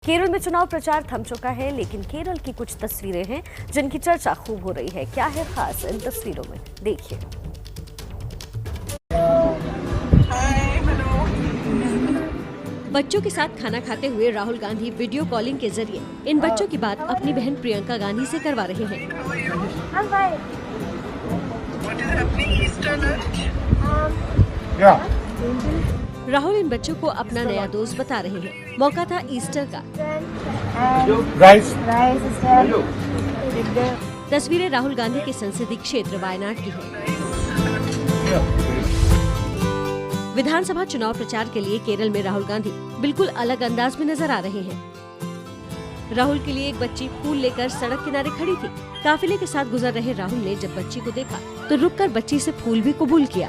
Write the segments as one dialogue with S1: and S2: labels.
S1: केरल में चुनाव प्रचार थम चुका है, लेकिन केरल की कुछ तस्वीरें हैं जिनकी चर्चा खूब हो रही है। क्या है खास इन तस्वीरों में, देखिए। बच्चों के साथ खाना खाते हुए राहुल गांधी वीडियो कॉलिंग के जरिए इन बच्चों की बात अपनी बहन प्रियंका गांधी से करवा रहे हैं। राहुल इन बच्चों को अपना नया दोस्त बता रहे हैं। मौका था ईस्टर का। तस्वीरें राहुल गांधी के संसदीय क्षेत्र वायनाड की हैं। विधानसभा चुनाव प्रचार के लिए केरल में राहुल गांधी बिल्कुल अलग अंदाज में नजर आ रहे हैं। राहुल के लिए एक बच्ची फूल लेकर सड़क किनारे खड़ी थी। काफिले के साथ गुजर रहे राहुल ने जब बच्ची को देखा तो रुककर बच्ची से फूल भी कबूल किया।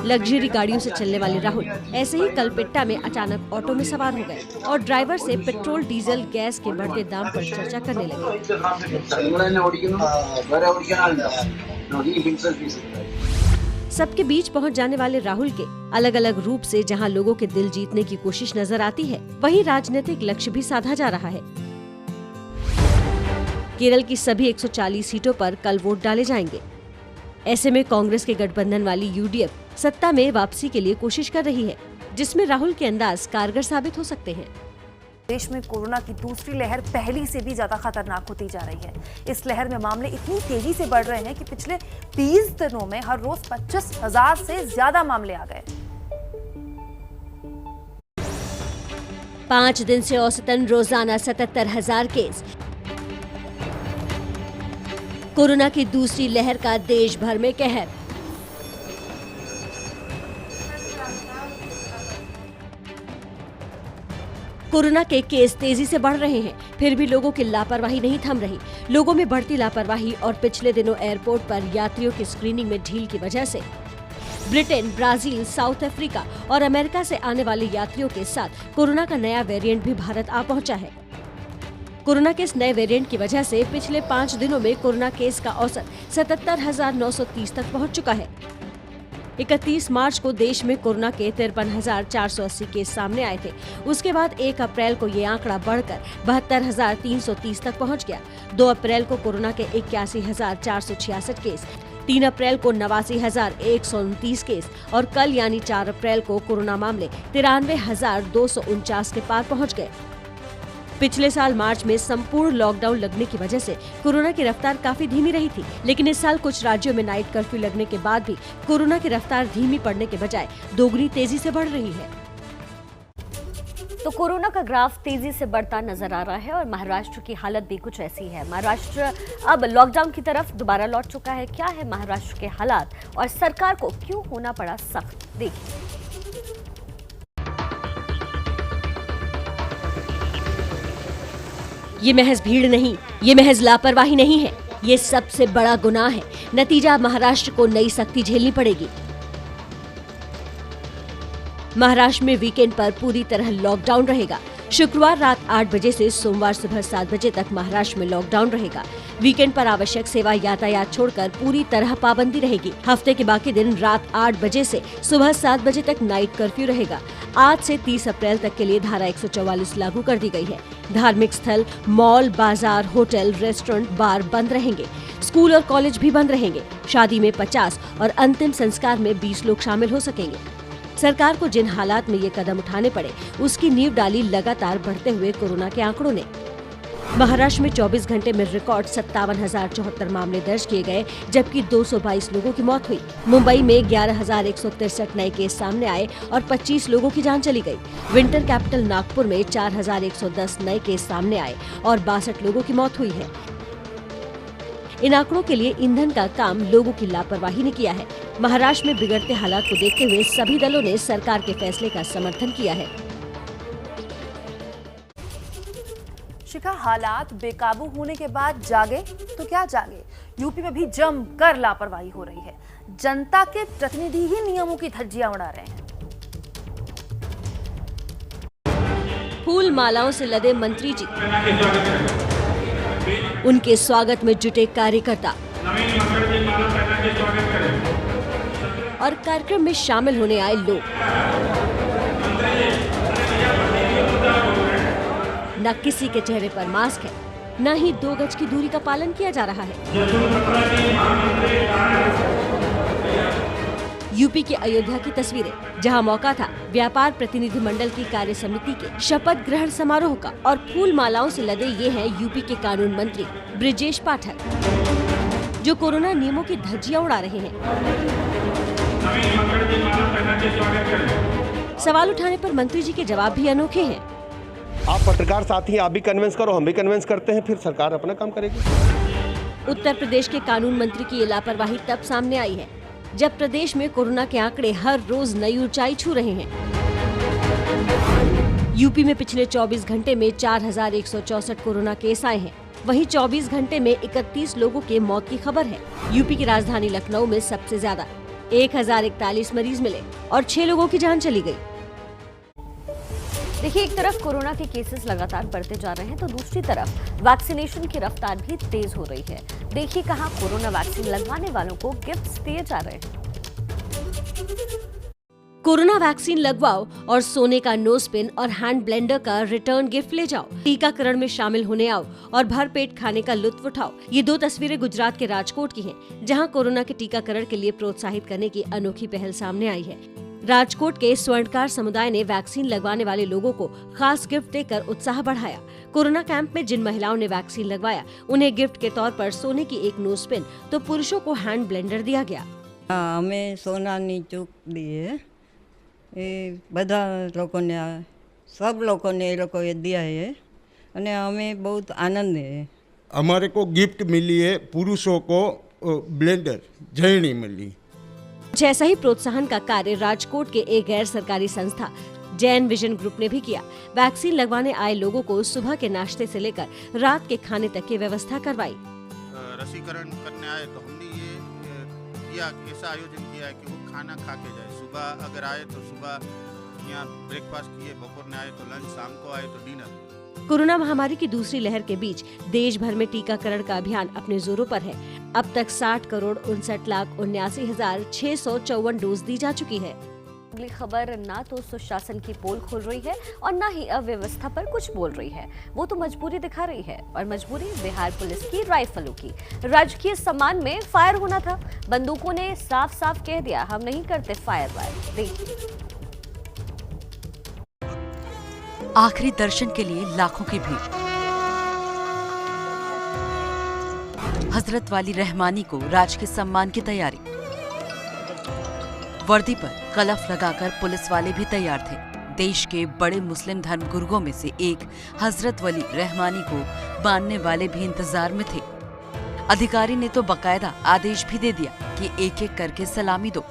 S1: लग्जरी गाड़ियों से चलने वाले राहुल ऐसे ही कलपेट्टा में अचानक ऑटो में सवार हो गए और ड्राइवर से पेट्रोल, डीजल, गैस के बढ़ते दाम पर चर्चा करने लगे। सबके बीच पहुंच जाने वाले राहुल के अलग अलग रूप से जहां लोगों के दिल जीतने की कोशिश नजर आती है, वहीं राजनीतिक लक्ष्य भी साधा जा रहा है। केरल की सभी 140 सीटों पर कल वोट डाले जाएंगे। ऐसे में कांग्रेस के गठबंधन वाली यूडीएफ सत्ता में वापसी के लिए कोशिश कर रही है, जिसमें राहुल के अंदाज कारगर साबित हो सकते हैं।
S2: देश में कोरोना की दूसरी लहर पहली से भी ज्यादा खतरनाक होती जा रही है। इस लहर में मामले इतनी तेजी से बढ़ रहे हैं कि पिछले 20 दिनों में हर रोज 25,000 से ज्यादा मामले आ गए।
S1: 5 दिन से औसतन रोजाना 77,000 केस। कोरोना की दूसरी लहर का देश भर में कहर। कोरोना के केस तेजी से बढ़ रहे हैं, फिर भी लोगों की लापरवाही नहीं थम रही। लोगों में बढ़ती लापरवाही और पिछले दिनों एयरपोर्ट पर यात्रियों की स्क्रीनिंग में ढील की वजह से ब्रिटेन, ब्राजील, साउथ अफ्रीका और अमेरिका से आने वाले यात्रियों के साथ कोरोना का नया वेरिएंट भी भारत आ पहुंचा है। कोरोना के इस नए वेरिएंट की वजह से पिछले 5 दिनों में कोरोना केस का औसत 77,930 तक पहुंच चुका है। 31 मार्च को देश में कोरोना के 53,480 केस सामने आए थे। उसके बाद 1 अप्रैल को ये आंकड़ा बढ़कर 72,330 तक पहुंच गया। 2 अप्रैल को कोरोना के 81,466 केस, 3 अप्रैल को 89,129 केस और कल यानी 4 अप्रैल को कोरोना मामले 93,249 के पार पहुंच गए। पिछले साल मार्च में संपूर्ण लॉकडाउन लगने की वजह से कोरोना की रफ्तार काफी धीमी रही थी, लेकिन इस साल कुछ राज्यों में नाइट कर्फ्यू लगने के बाद भी कोरोना की रफ्तार धीमी पड़ने के बजाय दोगुनी तेजी से बढ़ रही है। तो कोरोना का ग्राफ तेजी से बढ़ता नजर आ रहा है और महाराष्ट्र की हालत भी कुछ ऐसी है। महाराष्ट्र अब लॉकडाउन की तरफ दोबारा लौट चुका है। क्या है महाराष्ट्र के हालात और सरकार को क्यों होना पड़ा सख्त, देखिए। ये महज भीड़ नहीं, ये महज लापरवाही नहीं है, ये सबसे बड़ा गुनाह है। नतीजा महाराष्ट्र को नई सख्ती झेलनी पड़ेगी। महाराष्ट्र में वीकेंड पर पूरी तरह लॉकडाउन रहेगा। शुक्रवार रात 8 बजे से सोमवार सुबह 7 बजे तक महाराष्ट्र में लॉकडाउन रहेगा। वीकेंड पर आवश्यक सेवा यातायात छोड़कर पूरी तरह पाबंदी रहेगी। हफ्ते के बाकी दिन रात 8 बजे से सुबह 7 बजे तक नाइट कर्फ्यू रहेगा। आज से 30 अप्रैल तक के लिए धारा 144 लागू कर दी गई है। धार्मिक स्थल, मॉल, बाजार, होटल, रेस्टोरेंट, बार बंद रहेंगे। स्कूल और कॉलेज भी बंद रहेंगे। शादी में 50 और अंतिम संस्कार में 20 लोग शामिल हो सकेंगे। सरकार को जिन हालात में ये कदम उठाने पड़े, उसकी नींव डाली लगातार बढ़ते हुए कोरोना के आंकड़ों ने। महाराष्ट्र में 24 घंटे में रिकॉर्ड 57,074 मामले दर्ज किए गए, जबकि 222 लोगों की मौत हुई। मुंबई में 11,163 नए केस सामने आए और 25 लोगों की जान चली गई। विंटर कैपिटल नागपुर में 4,110 नए केस सामने आए और 62 लोगों की मौत हुई है। इन आंकड़ों के लिए ईंधन का काम लोगों की लापरवाही ने किया है। महाराष्ट्र में बिगड़ते हालात को देखते हुए सभी दलों ने सरकार के फैसले का समर्थन किया है।
S2: शिखा, हालात बेकाबू होने के बाद जागे तो क्या जागे, यूपी में भी जमकर लापरवाही हो रही है। जनता के प्रतिनिधि ही नियमों की धज्जियां उड़ा रहे हैं।
S1: फूल मालाओं से लदे मंत्री जी, उनके स्वागत में जुटे कार्यकर्ता और कार्यक्रम में शामिल होने आए लोग। न किसी के चेहरे पर मास्क है, न ही 2 गज की दूरी का पालन किया जा रहा है। यूपी के अयोध्या की तस्वीरें, जहां मौका था व्यापार प्रतिनिधिमंडल की कार्य समिति के शपथ ग्रहण समारोह का, और फूल मालाओं से लदे ये हैं यूपी के कानून मंत्री ब्रिजेश पाठक, जो कोरोना नियमों की धज्जियां उड़ा रहे हैं। सवाल उठाने पर मंत्री जी के जवाब भी अनोखे हैं।
S3: आप पत्रकार साथी, आप भी कन्विंस करो, हम भी कन्विंस करते हैं, फिर सरकार अपना काम करेगी।
S1: उत्तर प्रदेश के कानून मंत्री की ये लापरवाही तब सामने आई है जब प्रदेश में कोरोना के आंकड़े हर रोज नई ऊंचाई छू रहे हैं। यूपी में पिछले 24 घंटे में 4164 कोरोना केस आए हैं। वहीं 24 घंटे में 31 लोगों के मौत की खबर है। यूपी की राजधानी लखनऊ में सबसे ज्यादा 1041 मरीज मिले और 6 लोगों की जान चली गई।
S4: देखिए, एक तरफ कोरोना के केसेस लगातार बढ़ते जा रहे हैं तो दूसरी तरफ वैक्सीनेशन की रफ्तार भी तेज हो रही है। देखिए कहां कोरोना वैक्सीन लगवाने वालों को गिफ्ट्स दिए जा रहे हैं।
S1: कोरोना वैक्सीन लगवाओ और सोने का नोज पिन और हैंड ब्लेंडर का रिटर्न गिफ्ट ले जाओ। टीकाकरण में शामिल होने आओ और भरपेट खाने का लुत्फ उठाओ। ये 2 तस्वीरें गुजरात के राजकोट की हैं, जहां कोरोना के टीकाकरण के लिए प्रोत्साहित करने की अनोखी पहल सामने आई है। राजकोट के स्वर्णकार समुदाय ने वैक्सीन लगवाने वाले लोगों को खास गिफ्ट देकर उत्साह बढ़ाया। कोरोना कैंप में जिन महिलाओं ने वैक्सीन लगवाया, उन्हें गिफ्ट के तौर पर सोने की एक नोज पिन तो पुरुषों को हैंड ब्लेंडर दिया गया।
S5: हमें सोनानी चूक दी है, ये બધા લોકોને सब लोगों ने ये लोगों दिया है और हमें बहुत आनंद है।
S6: हमारे को गिफ्ट मिली है, पुरुषों को ब्लेंडर झरनी मिली।
S1: ऐसा ही प्रोत्साहन का कार्य राजकोट के एक गैर सरकारी संस्था जैन विजन ग्रुप ने भी किया। वैक्सीन लगवाने आए लोगों को सुबह के नाश्ते से लेकर रात के खाने तक की व्यवस्था करवाई।
S7: रसीकरण करने आए तो हमने ये किया, ऐसा आयोजन किया है कि वो खाना खा के जाए। सुबह अगर आए तो सुबह यहाँ ब्रेकफास्ट किए, दोपहर में आए तो लंच, शाम को आए तो डिनर।
S1: कोरोना महामारी की दूसरी लहर के बीच देश भर में टीकाकरण का अभियान अपने जोरों पर है। अब तक 60,59,79,654 डोज दी जा चुकी है।
S4: अगली खबर ना तो सुशासन की पोल खोल रही है और ना ही अव्यवस्था पर कुछ बोल रही है। वो तो मजबूरी दिखा रही है, और मजबूरी बिहार पुलिस की राइफलों की। राजकीय सम्मान में फायर होना था, बंदूकों ने साफ साफ कह दिया हम नहीं करते फायर वायर। देखिए,
S8: आखिरी दर्शन के लिए लाखों की भीड़। हजरत वाली रहमानी को राजकीय सम्मान की तैयारी। वर्दी पर कलफ लगाकर पुलिस वाले भी तैयार थे। देश के बड़े मुस्लिम धर्मगुरुओं में से एक हजरत वली रहमानी को मानने वाले भी इंतजार में थे। अधिकारी ने तो बकायदा आदेश भी दे दिया कि एक एक करके सलामी दो।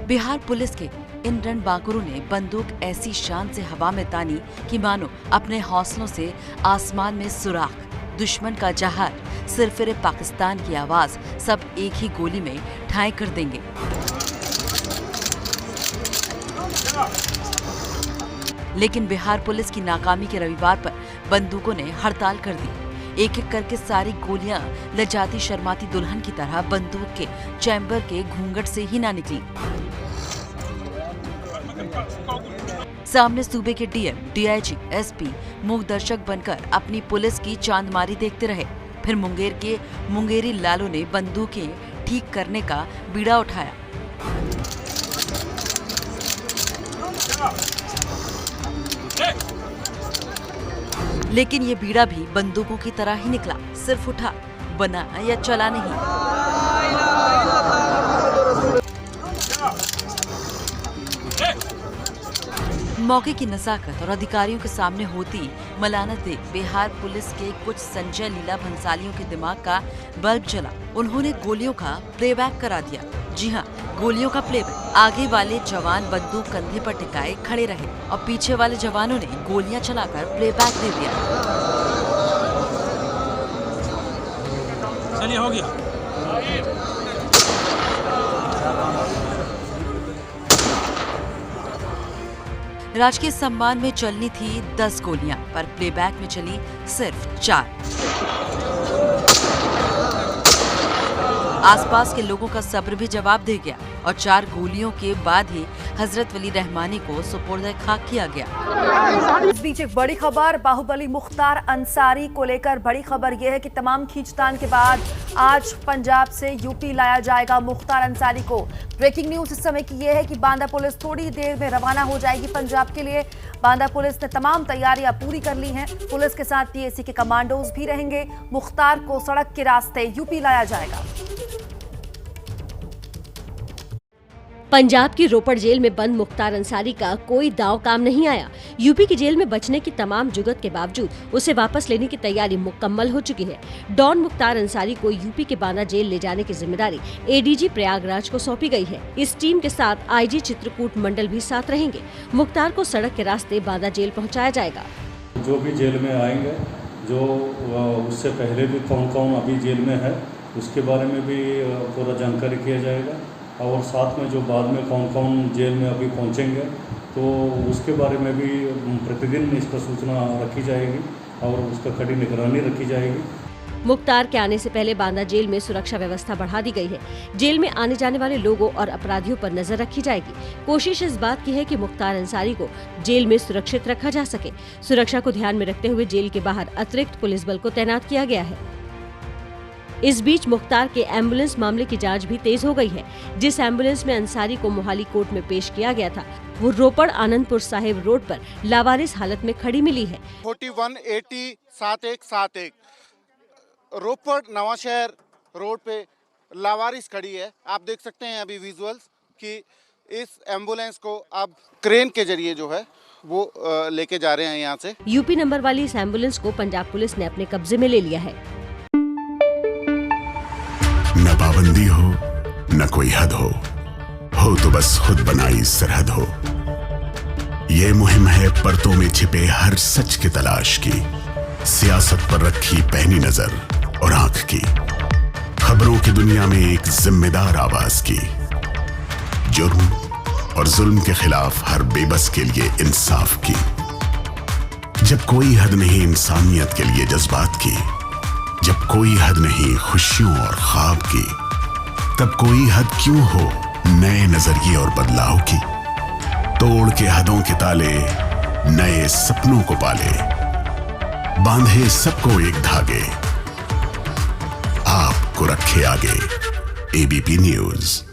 S8: बिहार पुलिस के इन रणबांकुरों ने बंदूक ऐसी शान से हवा में तानी कि मानो अपने हौसलों से आसमान में सुराख। दुश्मन का जहार, सिरफिरे पाकिस्तान की आवाज सब एक ही गोली में ठाई कर देंगे। लेकिन बिहार पुलिस की नाकामी के रविवार पर बंदूकों ने हड़ताल कर दी। एक एक करके सारी गोलियां लजाती शर्माती दुल्हन की तरह बंदूक के चैम्बर के घूंघट से ही ना निकली। सामने सूबे के डीएम, डीआईजी, एसपी मूक दर्शक बनकर अपनी पुलिस की चांदमारी देखते रहे। फिर मुंगेर के मुंगेरी लालों ने बंदूकें ठीक करने का बीड़ा उठाया। लेकिन ये बीड़ा भी बंदूकों की तरह ही निकला, सिर्फ उठा, बना या चला नहीं। मौके की नजाकत और अधिकारियों के सामने होती मलानत देख बिहार पुलिस के कुछ संजय लीला भंसालियों के दिमाग का बल्ब जला। उन्होंने गोलियों का प्लेबैक करा दिया। जी हाँ, गोलियों का प्लेबैक। आगे वाले जवान बंदूक कंधे पर टिकाए खड़े रहे और पीछे वाले जवानों ने गोलियां चलाकर प्लेबैक दे दिया।
S9: चलिए, हो गया।
S8: राजकीय सम्मान में चलनी थी 10 गोलियां, पर प्लेबैक में चली सिर्फ 4। आसपास के लोगों का सब्र भी जवाब दे गया और 4 गोलियों के बाद ही हजरत वली रहमानी को सुपुर्द खाक किया गया।
S2: इस बीच एक बड़ी खबर बाहुबली मुख्तार अंसारी को लेकर बड़ी खबर यह है कि तमाम खींचतान के बाद आज पंजाब से यूपी लाया जाएगा मुख्तार अंसारी को। ब्रेकिंग न्यूज इस समय की यह है कि बांदा पुलिस थोड़ी देर में रवाना हो जाएगी पंजाब के लिए। बांदा पुलिस ने तमाम तैयारियां पूरी कर ली हैं। पुलिस के साथ पीएसी के कमांडोज भी रहेंगे। मुख्तार को सड़क के रास्ते यूपी लाया जाएगा।
S1: पंजाब की रोपड़ जेल में बंद मुख्तार अंसारी का कोई दांव काम नहीं आया। यूपी की जेल में बचने की तमाम जुगत के बावजूद उसे वापस लेने की तैयारी मुकम्मल हो चुकी है। डॉन मुख्तार अंसारी को यूपी के बांदा जेल ले जाने की जिम्मेदारी एडीजी प्रयागराज को सौंपी गई है। इस टीम के साथ आईजी चित्रकूट मंडल भी साथ रहेंगे। मुख्तार को सड़क के रास्ते बांदा जेल पहुँचाया जाएगा।
S9: जो भी जेल में आएंगे, जो उससे पहले भी कौन कौन अभी जेल में है, उसके बारे में भी पूरा जानकारी किया जाएगा और साथ में जो बाद में कौन कौन जेल में अभी पहुंचेंगे तो उसके बारे में भी प्रतिदिन इसका सूचना रखी जाएगी और उसका कड़ी निगरानी रखी जाएगी।
S1: मुख्तार के आने से पहले बांदा जेल में सुरक्षा व्यवस्था बढ़ा दी गई है। जेल में आने जाने वाले लोगों और अपराधियों पर नजर रखी जाएगी। कोशिश इस बात की है कि मुख्तार अंसारी को जेल में सुरक्षित रखा जा सके। सुरक्षा को ध्यान में रखते हुए जेल के बाहर अतिरिक्त पुलिस बल को तैनात किया गया है। इस बीच मुख्तार के एम्बुलेंस मामले की जांच भी तेज हो गई है। जिस एम्बुलेंस में अंसारी को मोहाली कोर्ट में पेश किया गया था, वो रोपड़ आनंदपुर साहिब रोड पर लावारिस हालत में खड़ी मिली है।
S10: 41807171 रोपड़ नवाशहर रोड पे लावारिस खड़ी है। आप देख सकते हैं अभी विजुअल्स कि इस एम्बुलेंस को अब क्रेन के जरिए जो है वो लेके जा रहे हैं यहाँ से।
S1: यूपी नंबर वाली इस एम्बुलेंस को पंजाब पुलिस ने अपने कब्जे में ले लिया है।
S11: न पाबंदी हो न कोई हद हो तो बस खुद बनाई सरहद हो। ये मुहिम है परतों में छिपे हर सच की तलाश की, सियासत पर रखी पैनी नजर और आंख की, खबरों की दुनिया में एक जिम्मेदार आवाज की, जुर्म और जुल्म के खिलाफ हर बेबस के लिए इंसाफ की। जब कोई हद नहीं इंसानियत के लिए जज्बात की, जब कोई हद नहीं खुशियों और ख्वाब की, तब कोई हद क्यों हो नए नजरिए और बदलाव की। तोड़ के हदों के ताले नए सपनों को पाले, बांधे सबको एक धागे, आपको रखे आगे एबीपी न्यूज।